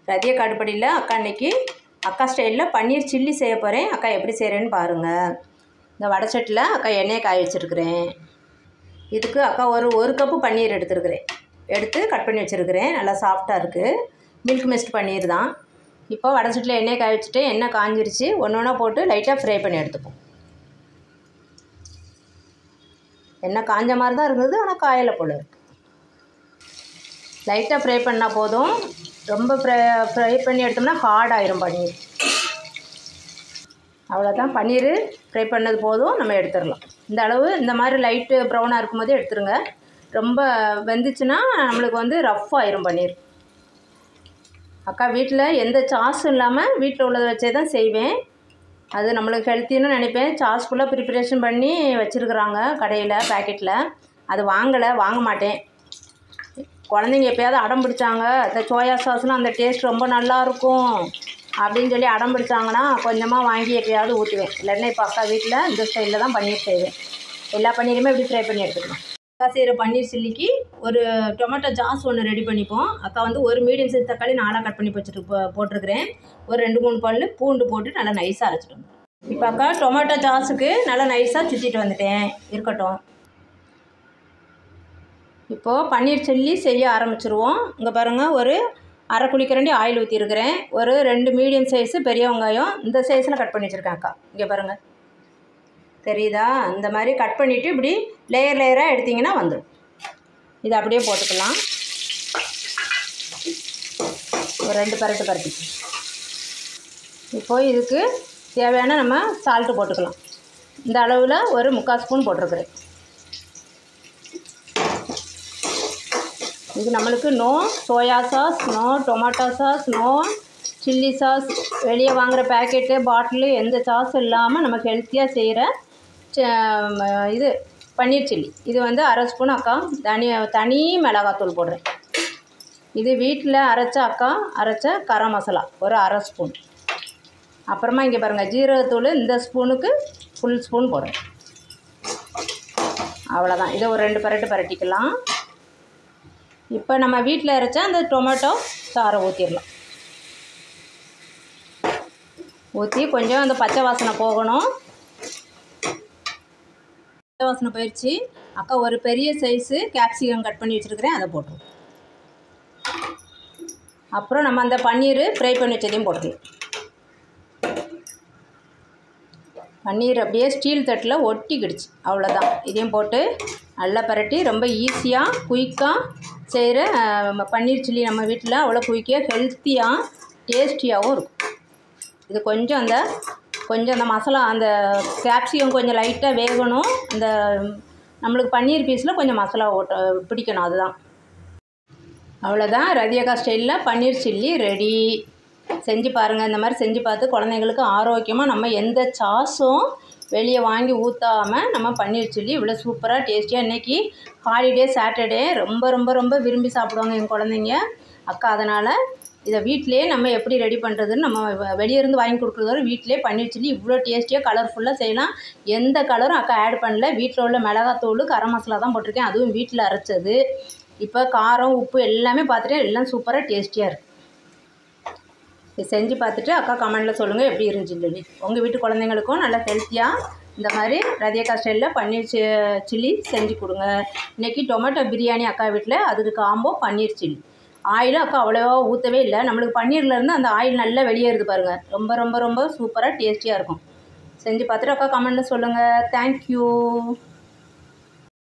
ரதியா காடுப்படியில் அக்கா இன்றைக்கி அக்கா ஸ்டைலில் பன்னீர் சில்லி செய்ய போகிறேன். அக்கா எப்படி செய்கிறேன்னு பாருங்கள். இந்த வடைச்சட்டில் அக்கா எண்ணெயை காய வச்சுருக்கிறேன். இதுக்கு அக்கா ஒரு கப்பு பன்னீர் எடுத்து கட் பண்ணி வச்சுருக்கிறேன். நல்லா சாஃப்டாக இருக்குது. மில்க் மிஸ்ட் பன்னீர் தான். இப்போ வடைச்சட்டில் எண்ணெயை காய வச்சுட்டு எண்ணெய் காஞ்சிருச்சு. ஒன்று ஒன்றா போட்டு லைட்டாக ஃப்ரை பண்ணி எடுத்துப்போம். எண்ணெய் காஞ்ச மாதிரி தான் இருக்குது, ஆனால் காயலை போல் இருக்குது. லைட்டாக ஃப்ரை பண்ணால் போதும். ரொம்ப ஃப்ரை பண்ணி எடுத்தோம்னா ஹார்ட் ஆயிரும் பன்னீர். அவ்வளோதான், பன்னீர் ஃப்ரை பண்ணது போதும், நம்ம எடுத்துடலாம். இந்த அளவு இந்த மாதிரி லைட்டு ப்ரௌனாக இருக்கும்போதே எடுத்துருங்க. ரொம்ப வெந்துச்சுன்னா நம்மளுக்கு ரஃப் ஆயிரும் பன்னீர். அக்கா வீட்டில் எந்த சாஸும் இல்லாமல் வீட்டில் உள்ளதை வச்சே தான் செய்வேன். அது நம்மளுக்கு ஹெல்த்தின்னு நினைப்பேன். சாஸ் ஃபுல்லாக ப்ரிப்பரேஷன் பண்ணி வச்சுருக்குறாங்க கடையில் பேக்கெட்டில். அது வாங்க மாட்டேன். குழந்தைங்க எப்போயாவது அடம் பிடிச்சாங்க, இந்த சோயா சாஸ்லாம் அந்த டேஸ்ட் ரொம்ப நல்லாயிருக்கும் அப்படின்னு சொல்லி அடம் பிடிச்சாங்கன்னா கொஞ்சமாக வாங்கி எப்போயாவது ஊற்றுவேன். இல்லைன்னா இப்போ அக்கா வீட்டில் இந்த ஸ்டைலில் தான் பன்னீர் செய்வேன். எல்லா பன்னீருமே இப்படி ஃப்ரை பண்ணி எடுத்துக்கலாம். அக்கா செய்கிற பன்னீர் சில்லிக்கு ஒரு டொமேட்டோ சாஸ் ஒன்று ரெடி பண்ணிப்போம். அக்கா ஒரு மீடியம் சைஸ் தக்காளி 4 கட் பண்ணி போட்டிருக்கிறேன். ஒரு 2-3 பல் பூண்டு போட்டு நல்லா நைஸாக அரைச்சிட்டு வந்தேன். இப்போ அக்கா டொமேட்டோ சாஸுக்கு நல்லா நைஸாக சுற்றிட்டு வந்துட்டேன். இருக்கட்டும். இப்போது பன்னீர் சில்லி செய்ய ஆரம்பிச்சிருவோம். இங்கே பாருங்கள், ஒரு அரை குழிக்கரண்டி ஆயில் ஊற்றிருக்கிறேன். ஒரு 2 மீடியம் சைஸு பெரிய வெங்காயம் இந்த சைஸில் கட் பண்ணி வச்சுருக்கேன் அக்கா. இங்கே பாருங்கள், தெரியுதா? இந்த மாதிரி கட் பண்ணிவிட்டு இப்படி லேயராக எடுத்திங்கன்னா வந்துடும். இதை அப்படியே போட்டுக்கலாம். ஒரு 2 பரட்டி. இப்போது இதுக்கு தேவையான நம்ம சால்ட்டு போட்டுக்கலாம். இந்த அளவில் ஒரு 3/4 ஸ்பூன் போட்டிருக்கிறேன். இது நம்மளுக்கு no soya sauce, no tomato sauce, no chilli sauce, வெளியே வாங்குகிற பேக்கெட்டு பாட்டிலு எந்த சாஸும் இல்லாமல் நமக்கு ஹெல்த்தியாக செய்கிற இது பன்னீர் சில்லி. இது 1/2 ஸ்பூன் அக்கா தனி மிளகாத்தூள் போடுறேன். இது வீட்டில் அரைச்ச கரம் மசாலா ஒரு 1/2 ஸ்பூன். அப்புறமா இங்கே பாருங்கள், ஜீரகத்தூள் இந்த ஸ்பூனுக்கு ஃபுல் ஸ்பூன் போடுறேன். அவ்வளோதான். இதை ஒரு 2 பரட்டிக்கலாம். இப்போ நம்ம வீட்டில் அரைச்ச அந்த டொமேட்டோ சாறை ஊற்றிடலாம். ஊற்றி கொஞ்சம் அந்த பச்சை வாசனை போகணும். பச்சை வாசனை போயிடுச்சு. அக்கா ஒரு பெரிய சைஸு கேப்சிகம் கட் பண்ணி வச்சுருக்கிறேன், அதை போட்டுருவோம். அப்புறம் நம்ம அந்த பன்னீர் ஃப்ரை பண்ணி வச்சதையும் போட்டுக்கலாம். பன்னீர் அப்படியே ஸ்டீல் தட்டில் ஒட்டிக்கிடுச்சு. அவ்வளோதான். இதையும் போட்டு நல்லா பரட்டி ரொம்ப ஈஸியாக குயிக்காக செய்கிற பன்னீர் சில்லி நம்ம வீட்டில் அவ்வளோ குயிக்காக ஹெல்த்தியாக டேஸ்டியாகவும் இருக்கும். இது கொஞ்சம் அந்த மசாலா அந்த கேப்சிகம் கொஞ்சம் லைட்டாக வேகணும். அந்த நம்மளுக்கு பன்னீர் பீஸில் கொஞ்சம் மசாலா பிடிக்கணும். அதுதான். அவ்வளோதான், ரதியக்கா ஸ்டைலில் பன்னீர் சில்லி ரெடி. செஞ்சு பாருங்கள். இந்த மாதிரி செஞ்சு பார்த்து குழந்தைங்களுக்கு ஆரோக்கியமாக நம்ம எந்த சாஸும் வெளியே வாங்கி ஊற்றாமல் நம்ம பன்னீர் சில்லி இவ்வளோ சூப்பராக டேஸ்டியாக இன்றைக்கி ஹாலிடே சாட்டர்டே ரொம்ப ரொம்ப ரொம்ப விரும்பி சாப்பிடுவாங்க என் குழந்தைங்க. அக்கா அதனால் இதை வீட்டிலே நம்ம எப்படி ரெடி பண்ணுறதுன்னு நம்ம வெளியே இருந்து வாங்கி கொடுக்குறதோட வீட்டிலே பன்னீர் சில்லி இவ்வளோ டேஸ்டியாக கலர்ஃபுல்லாக செய்யலாம். எந்த கலரும் அக்கா ஆட் பண்ணல. வீட்டில் உள்ள மிளகாத்தூள் கரம் மசாலா தான் போட்டிருக்கேன், அதுவும் வீட்டில் அரைச்சது. இப்போ காரம் உப்பு எல்லாமே பார்த்துட்டு எல்லாம் சூப்பராக டேஸ்டியாக இருக்குது. இது செஞ்சு பார்த்துட்டு அக்கா கமெண்டில் சொல்லுங்கள் எப்படி இருந்துச்சுன்னு சொல்லி. உங்கள் வீட்டு குழந்தைங்களுக்கும் நல்லா ஹெல்த்தியாக இந்த மாதிரி ரதியக்கா ஸ்டைலில் பன்னீர் சில்லி செஞ்சு கொடுங்க. இன்றைக்கி டொமேட்டோ பிரியாணி அக்கா வீட்டில், அதுக்கு காம்போ பன்னீர் சில்லி. ஆயிலும் அக்கா அவ்வளோவா ஊற்றவே இல்லை. நம்மளுக்கு பன்னீர்லேருந்து அந்த ஆயில் நல்லா வெளியேறுது பாருங்கள். ரொம்ப ரொம்ப ரொம்ப சூப்பராக டேஸ்டியாக இருக்கும். செஞ்சு பார்த்துட்டு அக்கா கமெண்டில் சொல்லுங்கள். தேங்க்யூ.